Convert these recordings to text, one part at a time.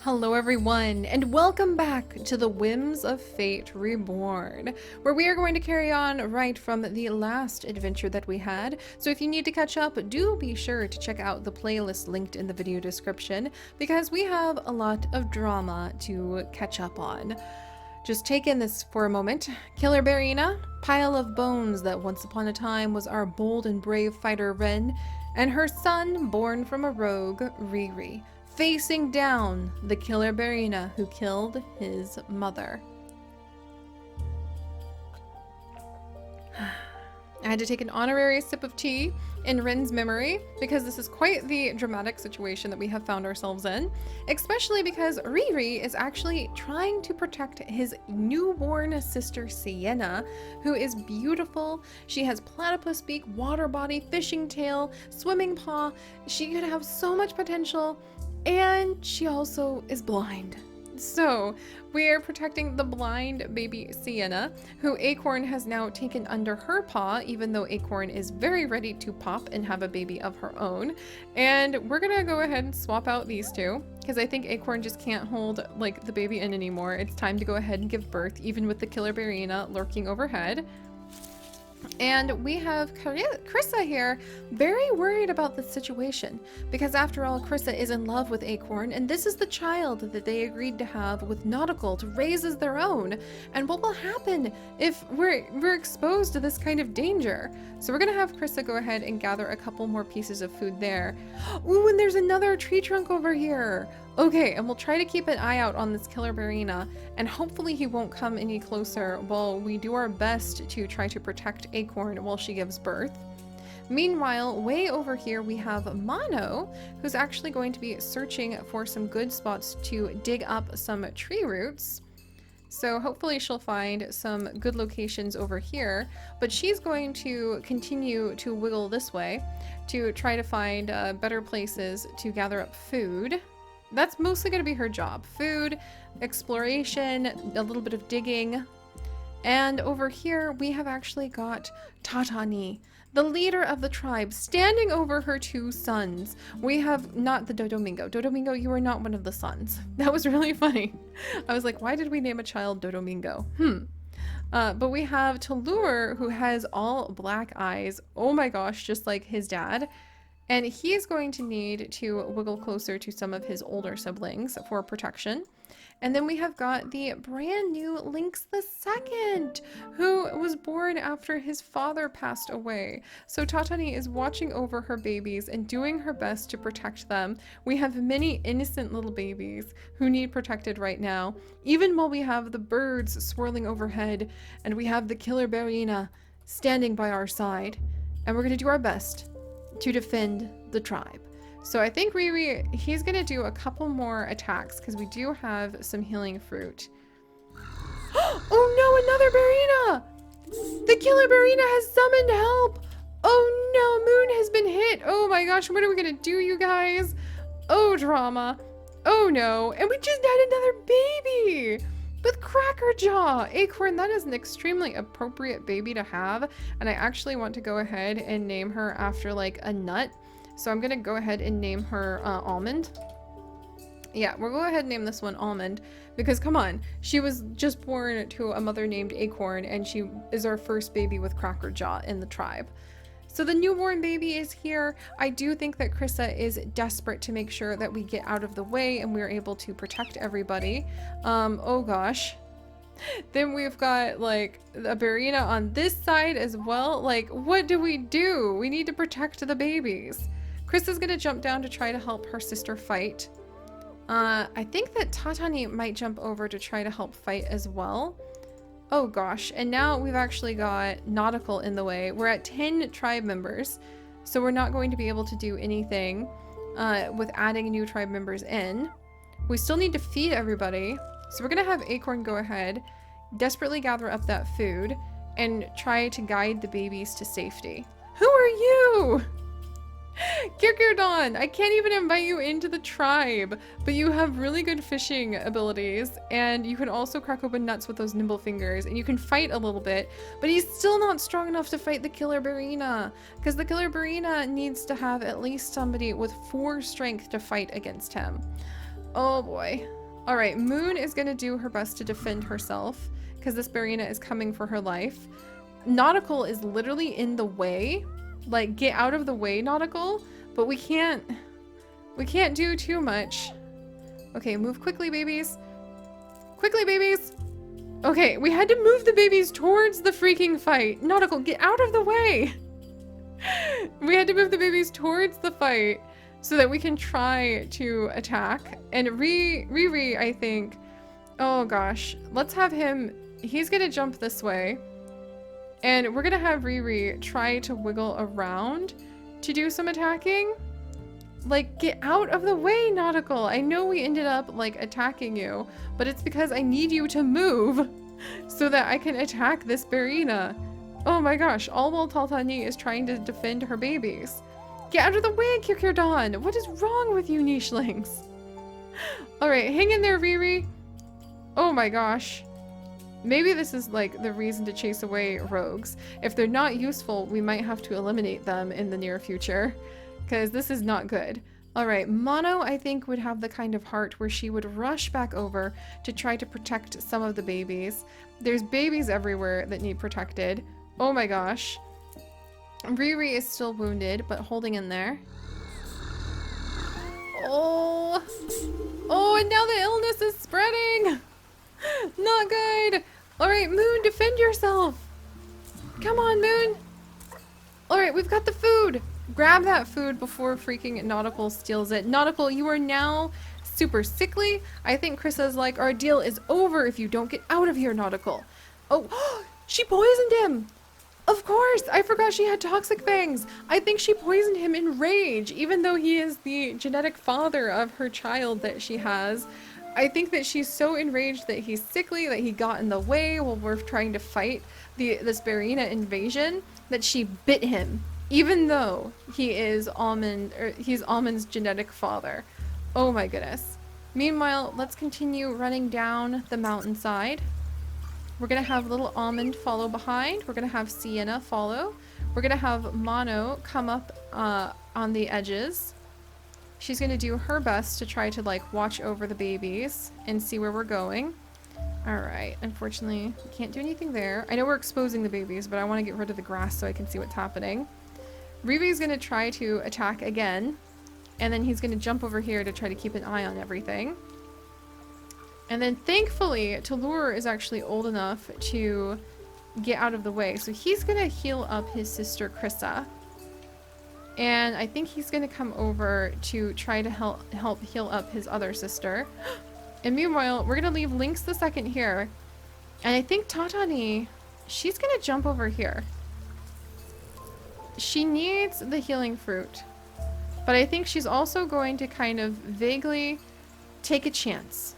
Hello everyone, and welcome back to the Whims of Fate Reborn, where we are going to carry on right from the last adventure that we had. So if you need to catch up, do be sure to check out the playlist linked in the video description, because we have a lot of drama to catch up on. Just take in this for a moment. Killer Bearyena, pile of bones that once upon a time was our bold and brave fighter Ren, and her son, born from a rogue, Riri, facing down the killer Bearyena who killed his mother. I had to take an honorary sip of tea in Ren's memory because this is quite the dramatic situation that we have found ourselves in, especially because Riri is actually trying to protect his newborn sister Sienna, who is beautiful. She has platypus beak, water body, fishing tail, swimming paw. She could have so much potential, and she also is blind. So we are protecting the blind baby Sienna, who Acorn has now taken under her paw, even though Acorn is very ready to pop and have a baby of her own. And we're gonna go ahead and swap out these two, because I think Acorn just can't hold like the baby in anymore. It's time to go ahead and give birth, even with the killer Bearyena lurking overhead. And we have Krissa here, very worried about the situation, because after all, Krissa is in love with Acorn, and this is the child that they agreed to have with Nautical to raise as their own. And what will happen if we're exposed to this kind of danger? So we're gonna have Krissa go ahead and gather a couple more pieces of food there. Ooh, and there's another tree trunk over here. Okay, and we'll try to keep an eye out on this killer Bearyena, and hopefully he won't come any closer while we do our best to try to protect Acorn while she gives birth. Meanwhile, way over here we have Mono, who's actually going to be searching for some good spots to dig up some tree roots. So hopefully she'll find some good locations over here, but she's going to continue to wiggle this way to try to find better places to gather up food. That's mostly going to be her job. Food, exploration, a little bit of digging. And over here, we have actually got Tatani, the leader of the tribe, standing over her two sons. We have not the Dodomingo. Dodomingo, you are not one of the sons. That was really funny. I was like, why did we name a child Dodomingo? But we have Talur, who has all black eyes. Oh my gosh, just like his dad. And he is going to need to wiggle closer to some of his older siblings for protection. And then we have got the brand new Lynx II, who was born after his father passed away. So Tatani is watching over her babies and doing her best to protect them. We have many innocent little babies who need protected right now, even while we have the birds swirling overhead and we have the killer Bearyena standing by our side. And we're going to do our best to defend the tribe. So I think Riri, he's gonna do a couple more attacks because we do have some healing fruit. Oh no, another Bearyena! The killer Bearyena has summoned help! Oh no, Moon has been hit! Oh my gosh, what are we gonna do, you guys? Oh, drama. Oh no, and we just had another baby! With Cracker Jaw! Acorn, that is an extremely appropriate baby to have, and I actually want to go ahead and name her after like a nut. So I'm gonna go ahead and name her Almond. Yeah, we'll go ahead and name this one Almond, because come on, she was just born to a mother named Acorn, and she is our first baby with Cracker Jaw in the tribe. So the newborn baby is here. I do think that Krissa is desperate to make sure that we get out of the way and we're able to protect everybody. Oh gosh. Then we've got like a Bearyena on this side as well. Like, what do? We need to protect the babies. Krissa's gonna jump down to try to help her sister fight. I think that Tatani might jump over to try to help fight as well. Oh gosh, and now we've actually got Nautical in the way. We're at 10 tribe members, so we're not going to be able to do anything with adding new tribe members in. We still need to feed everybody, so we're gonna have Acorn go ahead, desperately gather up that food, and try to guide the babies to safety. Who are you? Kirkirdon, I can't even invite you into the tribe, but you have really good fishing abilities, and you can also crack open nuts with those nimble fingers, and you can fight a little bit, but he's still not strong enough to fight the killer Bearyena, because the killer Bearyena needs to have at least somebody with 4 strength to fight against him. Oh boy. All right, Moon is gonna do her best to defend herself because this Bearyena is coming for her life. Nautical is literally in the way. Like, get out of the way, Nautical. But we can't do too much. Okay, move quickly, babies. Quickly, babies. Okay, we had to move the babies towards the freaking fight. Nautical, get out of the way. We had to move the babies towards the fight so that we can try to attack. And Riri, I think, oh gosh, let's have him, he's gonna jump this way. And we're gonna have Riri try to wiggle around to do some attacking. Like, get out of the way, Nautical. I know we ended up, like, attacking you, but it's because I need you to move so that I can attack this Bearyena. Oh my gosh, all while Taltani is trying to defend her babies. Get out of the way, Kirkirdan! What is wrong with you, Nishlings? Alright, hang in there, Riri. Oh my gosh. Maybe this is, like, the reason to chase away rogues. If they're not useful, we might have to eliminate them in the near future. Because this is not good. Alright, Mono, I think, would have the kind of heart where she would rush back over to try to protect some of the babies. There's babies everywhere that need protected. Oh my gosh. Riri is still wounded, but holding in there. Oh. Oh, and now the illness is spreading. Not good. Alright, Moon, defend yourself. Come on, Moon. Alright, we've got the food. Grab that food before freaking Nautical steals it. Nautical, you are now super sickly. I think Krisa's like, our deal is over if you don't get out of here, Nautical. Oh, she poisoned him. Of course, I forgot she had toxic fangs. I think she poisoned him in rage, even though he is the genetic father of her child that she has. I think that she's so enraged that he's sickly, that he got in the way while we're trying to fight this Bearyena invasion, that she bit him. Even though he is he's Almond's genetic father. Oh my goodness. Meanwhile, let's continue running down the mountainside. We're gonna have little Almond follow behind. We're gonna have Sienna follow. We're gonna have Mono come up on the edges. She's gonna do her best to try to, like, watch over the babies and see where we're going. Alright, unfortunately, we can't do anything there. I know we're exposing the babies, but I want to get rid of the grass so I can see what's happening. Riri's gonna try to attack again, and then he's gonna jump over here to try to keep an eye on everything. And then thankfully, Talur is actually old enough to get out of the way, so he's gonna heal up his sister Krissa. And I think he's gonna come over to try to help heal up his other sister. And meanwhile, we're gonna leave Lynx the second here. And I think Tatani, she's gonna jump over here. She needs the healing fruit, but I think she's also going to kind of vaguely take a chance.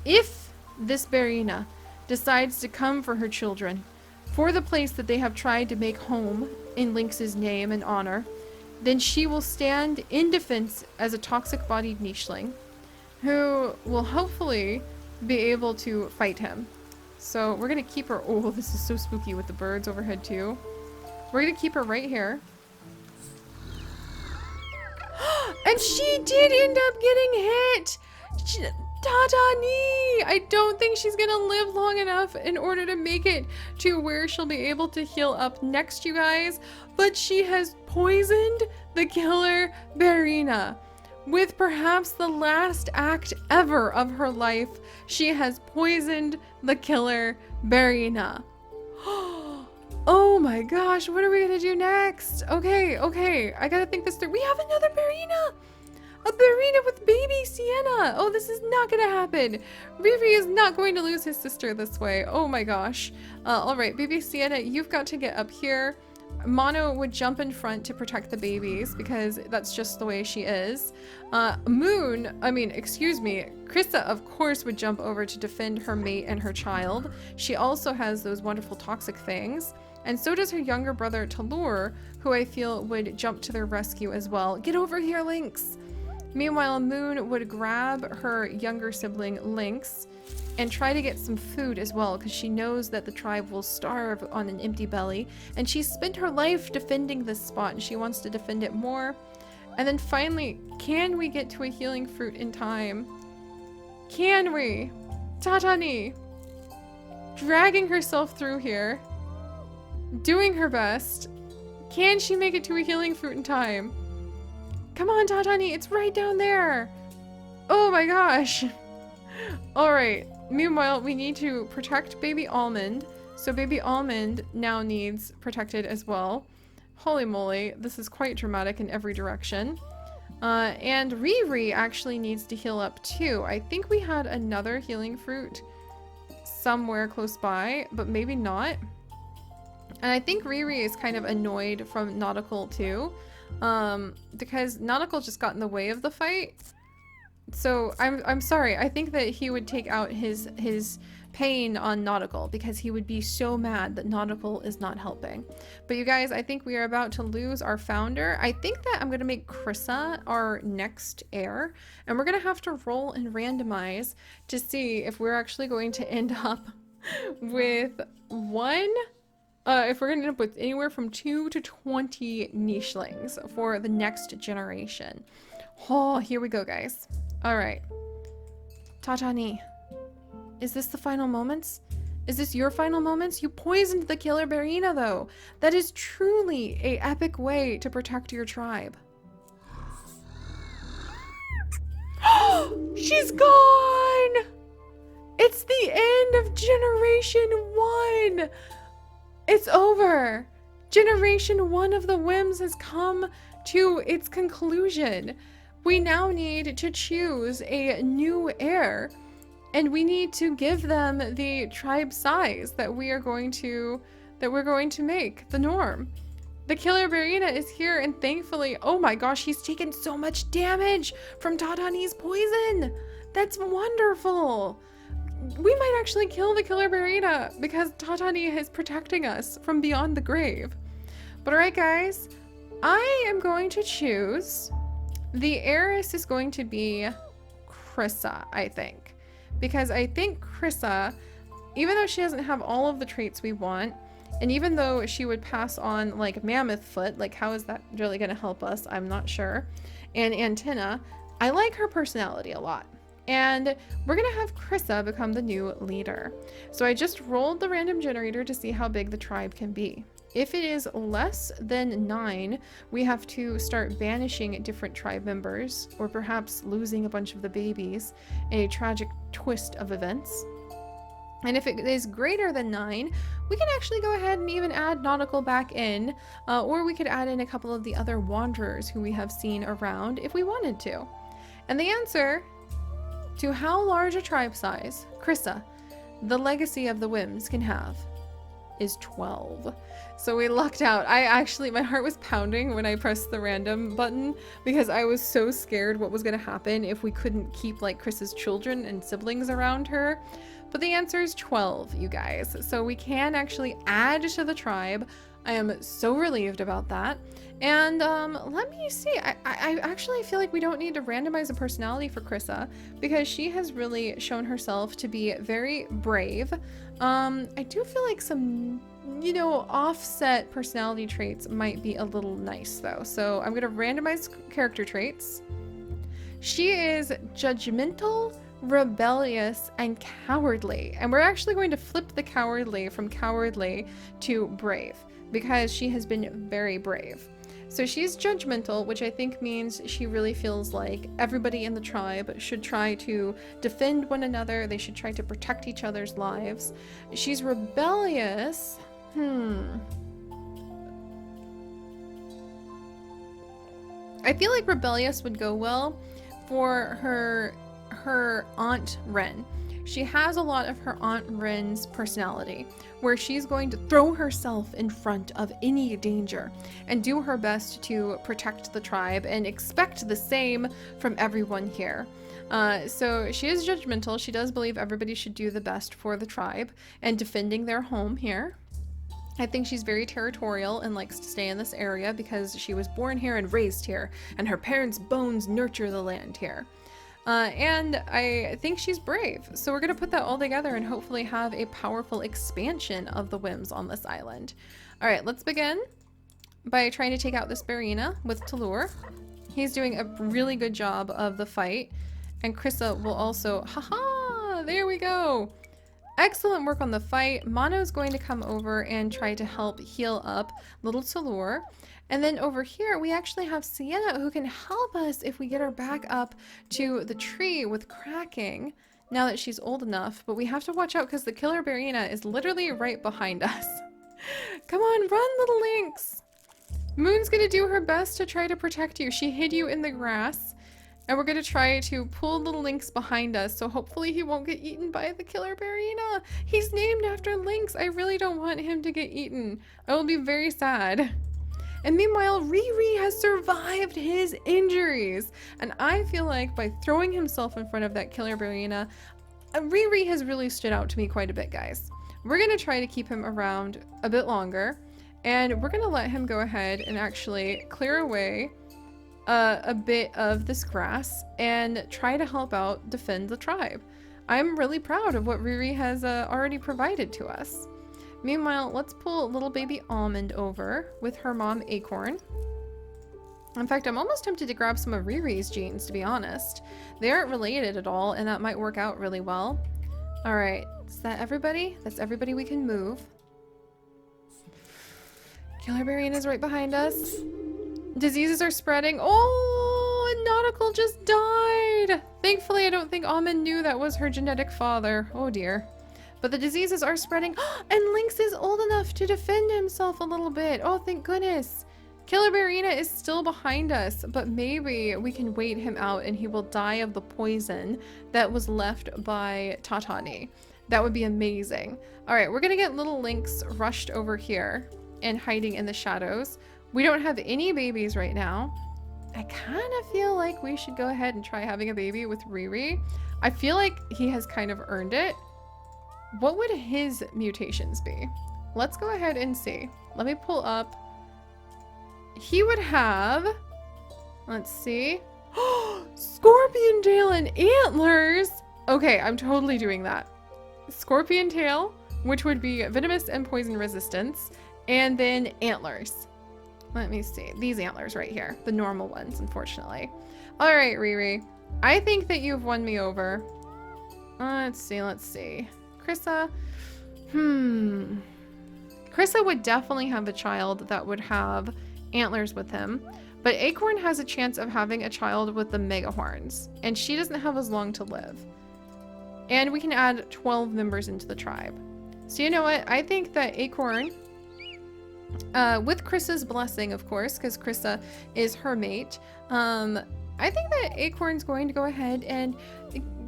If this Bearyena decides to come for her children, for the place that they have tried to make home in Lynx's name and honor, then she will stand in defense as a toxic-bodied nicheling who will hopefully be able to fight him. So we're gonna keep her. Oh, this is so spooky with the birds overhead too. We're gonna keep her right here. And she did end up getting hit! Tatani! I don't think she's gonna live long enough in order to make it to where she'll be able to heal up next, you guys. But she has poisoned the killer Bearyena. With perhaps the last act ever of her life, she has poisoned the killer Bearyena. Oh my gosh, what are we gonna do next? Okay, I gotta think this through. We have another Bearyena! A Bearyena with baby Sienna! Oh, this is not gonna happen. Riri is not going to lose his sister this way. Oh my gosh. Alright, baby Sienna, you've got to get up here. Mono would jump in front to protect the babies because that's just the way she is. Krista, of course, would jump over to defend her mate and her child. She also has those wonderful toxic things. And so does her younger brother, Talur, who I feel would jump to their rescue as well. Get over here, Lynx! Meanwhile, Moon would grab her younger sibling, Lynx, and try to get some food as well, because she knows that the tribe will starve on an empty belly, and she's spent her life defending this spot, and she wants to defend it more. And then finally, can we get to a healing fruit in time? Can we? Tatani, dragging herself through here, doing her best. Can she make it to a healing fruit in time? Come on, Tatani, it's right down there. Oh my gosh. All right. Meanwhile, we need to protect baby Almond. So baby Almond now needs protected as well. Holy moly, this is quite dramatic in every direction. And Riri actually needs to heal up too. I think we had another healing fruit somewhere close by, but maybe not. And I think Riri is kind of annoyed from Nautical too, because Nautical just got in the way of the fight. So I'm sorry. I think that he would take out his pain on Nautical because he would be so mad that Nautical is not helping. But you guys, I think we are about to lose our founder. I think that I'm going to make Krissa our next heir, and we're going to have to roll and randomize to see if we're actually going to end up with if we're going to end up with anywhere from 2 to 20 nichelings for the next generation. Oh, here we go, guys. All right. Tatani, is this the final moments? Is this your final moments? You poisoned the killer Bearyena, though. That is truly a epic way to protect your tribe. She's gone! It's the end of Generation 1! It's over! Generation 1 of the Whims has come to its conclusion. We now need to choose a new heir, and we need to give them the tribe size that we're going to make the norm. The killer Bearyena is here, and thankfully, oh my gosh, he's taken so much damage from Tatani's poison. That's wonderful. We might actually kill the killer Bearyena because Tatani is protecting us from beyond the grave. But all right, guys, I am going to choose. The heiress is going to be Krissa, I think. Because I think Krissa, even though she doesn't have all of the traits we want, and even though she would pass on like Mammoth Foot, like how is that really going to help us? I'm not sure. And Antenna, I like her personality a lot. And we're going to have Krissa become the new leader. So I just rolled the random generator to see how big the tribe can be. If it is less than 9, we have to start banishing different tribe members, or perhaps losing a bunch of the babies in a tragic twist of events. And if it is greater than 9, we can actually go ahead and even add Nautical back in, or we could add in a couple of the other wanderers who we have seen around if we wanted to. And the answer to how large a tribe size Krissa, the legacy of the Whims, can have is 12. So we lucked out. My heart was pounding when I pressed the random button because I was so scared what was going to happen if we couldn't keep like Krissa's children and siblings around her. But the answer is 12, you guys. So we can actually add to the tribe. I am so relieved about that. And let me see. I actually feel like we don't need to randomize a personality for Krissa because she has really shown herself to be very brave. I do feel like some, offset personality traits might be a little nice though. So I'm going to randomize character traits. She is judgmental, rebellious, and cowardly. And we're actually going to flip the cowardly from cowardly to brave because she has been very brave. So she's judgmental, which I think means she really feels like everybody in the tribe should try to defend one another. They should try to protect each other's lives. She's rebellious. I feel like rebellious would go well for her Aunt Wren. She has a lot of her Aunt Wren's personality, where she's going to throw herself in front of any danger and do her best to protect the tribe and expect the same from everyone here. So she is judgmental. She does believe everybody should do the best for the tribe and defending their home here. I think she's very territorial and likes to stay in this area because she was born here and raised here, and her parents' bones nurture the land here. And I think she's brave. So we're going to put that all together and hopefully have a powerful expansion of the Whims on this island. All right, let's begin by trying to take out this Bearyena with Talur. He's doing a really good job of the fight. And Krissa will also, haha, there we go. Excellent work on the fight. Mono's going to come over and try to help heal up little Talur. And then over here, we actually have Sienna who can help us if we get her back up to the tree with cracking now that she's old enough. But we have to watch out because the killer Bearyena is literally right behind us. Come on, run, little lynx. Moon's gonna do her best to try to protect you. She hid you in the grass. And we're gonna try to pull little Lynx behind us, so hopefully he won't get eaten by the killer Bearyena. He's named after Lynx. I really don't want him to get eaten. I will be very sad. And meanwhile, Riri has survived his injuries. And I feel like by throwing himself in front of that killer Bearyena, Riri has really stood out to me quite a bit, guys. We're gonna try to keep him around a bit longer. And we're gonna let him go ahead and actually clear away a bit of this grass and try to help out defend the tribe. I'm really proud of what Riri has already provided to us. Meanwhile, let's pull little baby Almond over with her mom Acorn. In fact, I'm almost tempted to grab some of Riri's genes, to be honest. They aren't related at all, and that might work out really well. All right, is that everybody? That's everybody we can move. Killer Bearyena is right behind us. Diseases are spreading. Oh, and Nautical just died. Thankfully, I don't think Almond knew that was her genetic father. Oh dear. But the diseases are spreading. And Lynx is old enough to defend himself a little bit. Oh, thank goodness. Killer Bearyena is still behind us, but maybe we can wait him out and he will die of the poison that was left by Tatani. That would be amazing. All right, we're gonna get little Lynx rushed over here and hiding in the shadows. We don't have any babies right now. I kind of feel like we should go ahead and try having a baby with Riri. I feel like he has kind of earned it. What would his mutations be? Let's go ahead and see. Let me pull up. He would have, let's see. Scorpion tail and antlers. Okay, I'm totally doing that. Scorpion tail, which would be venomous and poison resistance, and then antlers. Let me see. These antlers right here. The normal ones, unfortunately. All right, Riri. I think that you've won me over. Let's see. Krissa. Krissa would definitely have a child that would have antlers with him. But Acorn has a chance of having a child with the mega horns. And she doesn't have as long to live. And we can add 12 members into the tribe. So you know what? I think that Acorn... with Krissa's blessing, of course, because Krissa is her mate. I think that Acorn's going to go ahead and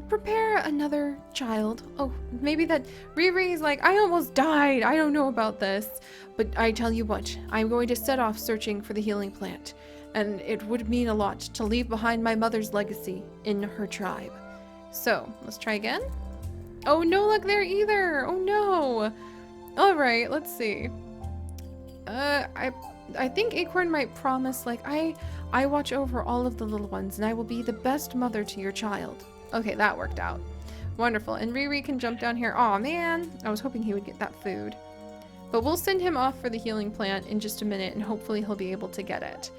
prepare another child. Oh, maybe that Riri's like, I almost died. I don't know about this. But I tell you what, I'm going to set off searching for the healing plant. And it would mean a lot to leave behind my mother's legacy in her tribe. So, let's try again. Oh, no luck there either. Oh, no. All right, let's see. I think Acorn might promise, like, I watch over all of the little ones and I will be the best mother to your child. Okay, that worked out. Wonderful. And Riri can jump down here. Aw, man. I was hoping he would get that food. But we'll send him off for the healing plant in just a minute and hopefully he'll be able to get it.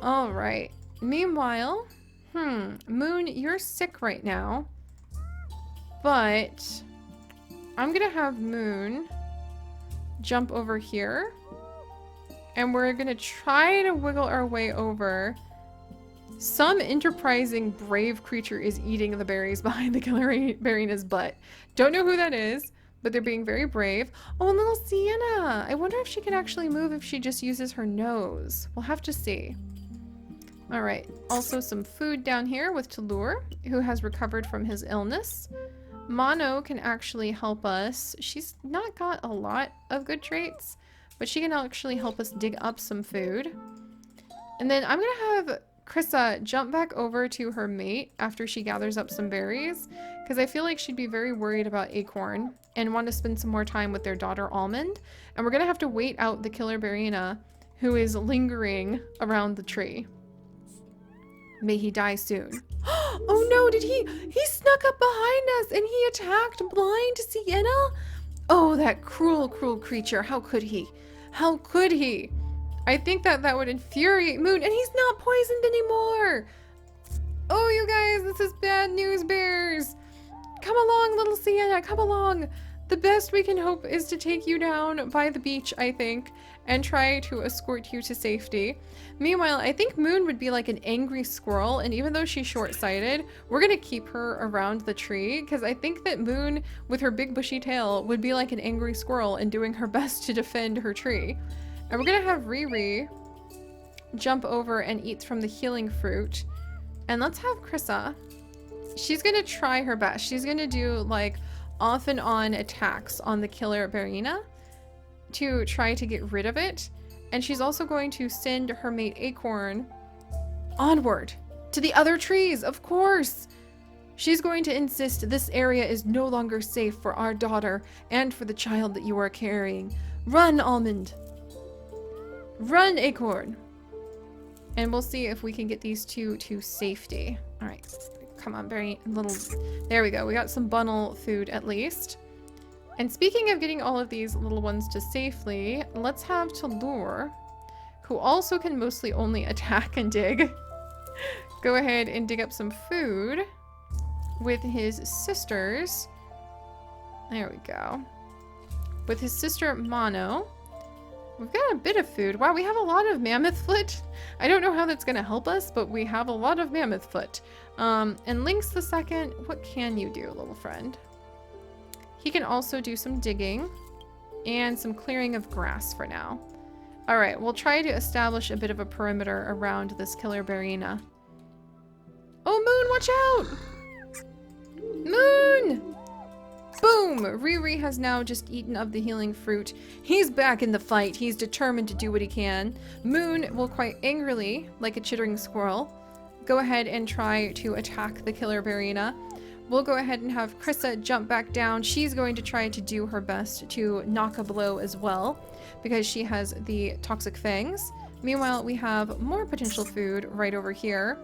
All right. Meanwhile, Moon, you're sick right now. But I'm gonna have Moon jump over here. And we're gonna try to wiggle our way over. Some enterprising, brave creature is eating the berries behind the killer Bearyena's butt. Don't know who that is, but they're being very brave. Oh, and little Sienna. I wonder if she can actually move if she just uses her nose. We'll have to see. All right. Also some food down here with Talur, who has recovered from his illness. Mono can actually help us. She's not got a lot of good traits, but she can actually help us dig up some food. And then I'm gonna have Krissa jump back over to her mate after she gathers up some berries, because I feel like she'd be very worried about Acorn and want to spend some more time with their daughter Almond. And we're gonna have to wait out the killer Bearyena, who is lingering around the tree. May he die soon. Oh no, did he snuck up behind us and he attacked blind Sienna? Oh, that cruel, cruel creature. How could he? How could he? I think that would infuriate Moon, and he's not poisoned anymore. Oh, you guys, this is bad news, bears. Come along, little Sienna, come along. The best we can hope is to take you down by the beach, I think, and try to escort you to safety. Meanwhile, I think Moon would be like an angry squirrel, and even though she's short-sighted, we're gonna keep her around the tree, because I think that Moon, with her big bushy tail, would be like an angry squirrel and doing her best to defend her tree. And we're gonna have Riri jump over and eat from the healing fruit. And let's have Krissa. She's gonna try her best. She's gonna do like off and on attacks on the killer Bearyena to try to get rid of it. And she's also going to send her mate Acorn onward to the other trees, of course. She's going to insist this area is no longer safe for our daughter and for the child that you are carrying. Run, Almond. Run, Acorn. And we'll see if we can get these two to safety. All right. Come on, very little. There we go. We got some bunnel food at least. And speaking of getting all of these little ones to safely, let's have Talur, who also can mostly only attack and dig, go ahead and dig up some food with his sisters. There we go. With his sister Mono. We've got a bit of food. Wow, we have a lot of mammoth foot. I don't know how that's going to help us, but we have a lot of mammoth foot. And Lynx the second, what can you do, little friend? He can also do some digging and some clearing of grass for now. All right, we'll try to establish a bit of a perimeter around this killer Bearyena. Oh, Moon, watch out! Moon! Boom! Riri has now just eaten of the healing fruit. He's back in the fight. He's determined to do what he can. Moon will quite angrily, like a chittering squirrel, go ahead and try to attack the killer Bearyena. We'll go ahead and have Krissa jump back down. She's going to try to do her best to knock a blow as well, because she has the toxic fangs. Meanwhile, we have more potential food right over here.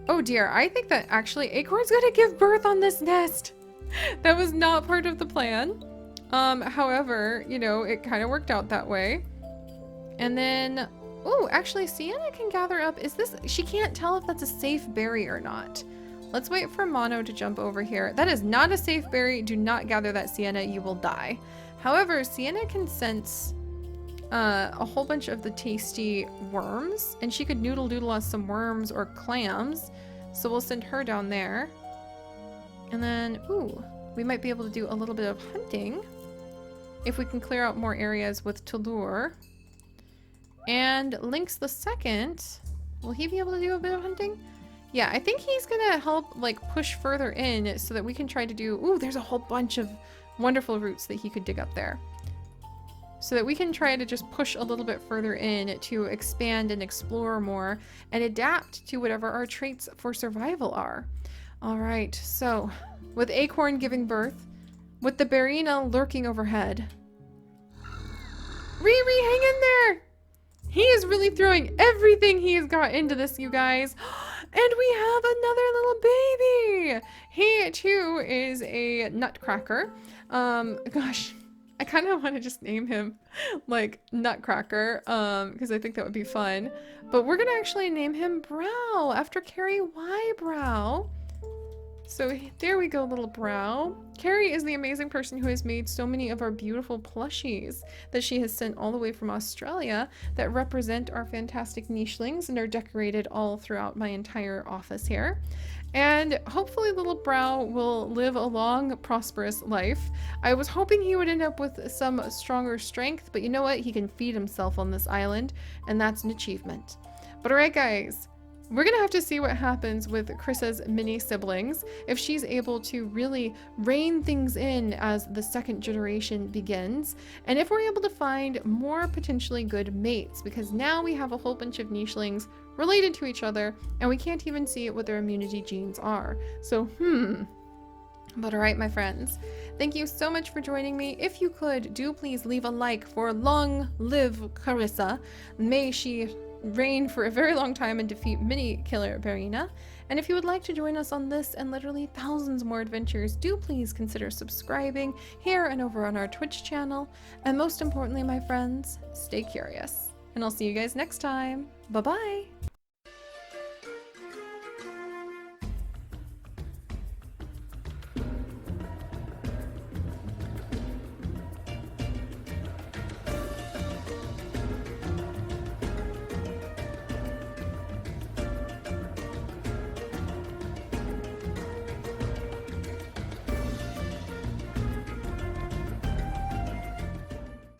Oh dear, I think that actually Acorn's gonna give birth on this nest. That was not part of the plan. However, you know, it kind of worked out that way. And then, oh, actually Sienna can gather up. Is this, she can't tell if that's a safe berry or not. Let's wait for Mono to jump over here. That is not a safe berry. Do not gather that, Sienna. You will die. However, Sienna can sense a whole bunch of the tasty worms, and she could noodle doodle us some worms or clams. So we'll send her down there. And then, ooh, we might be able to do a little bit of hunting if we can clear out more areas with Talur. And Lynx the second, will he be able to do a bit of hunting? Yeah, I think he's gonna help like push further in so that we can try to do, ooh, there's a whole bunch of wonderful roots that he could dig up there. So that we can try to just push a little bit further in to expand and explore more and adapt to whatever our traits for survival are. All right, so with Acorn giving birth, with the Bearyena lurking overhead. Riri, hang in there! He is really throwing everything he has got into this, you guys. And we have another little baby! He, too, is a nutcracker. Gosh, I kind of want to just name him, like, Nutcracker, because I think that would be fun. But we're going to actually name him Brow, after Carrie Wybrow. So there we go, little Brow. Carrie is the amazing person who has made so many of our beautiful plushies that she has sent all the way from Australia that represent our fantastic nichelings and are decorated all throughout my entire office here. And hopefully little Brow will live a long, prosperous life. I was hoping he would end up with some stronger strength, but you know what? He can feed himself on this island, and that's an achievement. But alright guys, we're gonna have to see what happens with Krissa's mini siblings, if she's able to really rein things in as the second generation begins, and if we're able to find more potentially good mates, because now we have a whole bunch of nichelings related to each other, and we can't even see what their immunity genes are. So, But alright, my friends, thank you so much for joining me. If you could, do please leave a like for long live Carissa. May she reign for a very long time and defeat mini killer Bearyena. And if you would like to join us on this and literally thousands more adventures, do please consider subscribing here and over on our Twitch channel. And most importantly, my friends, stay curious. And I'll see you guys next time. Bye-bye!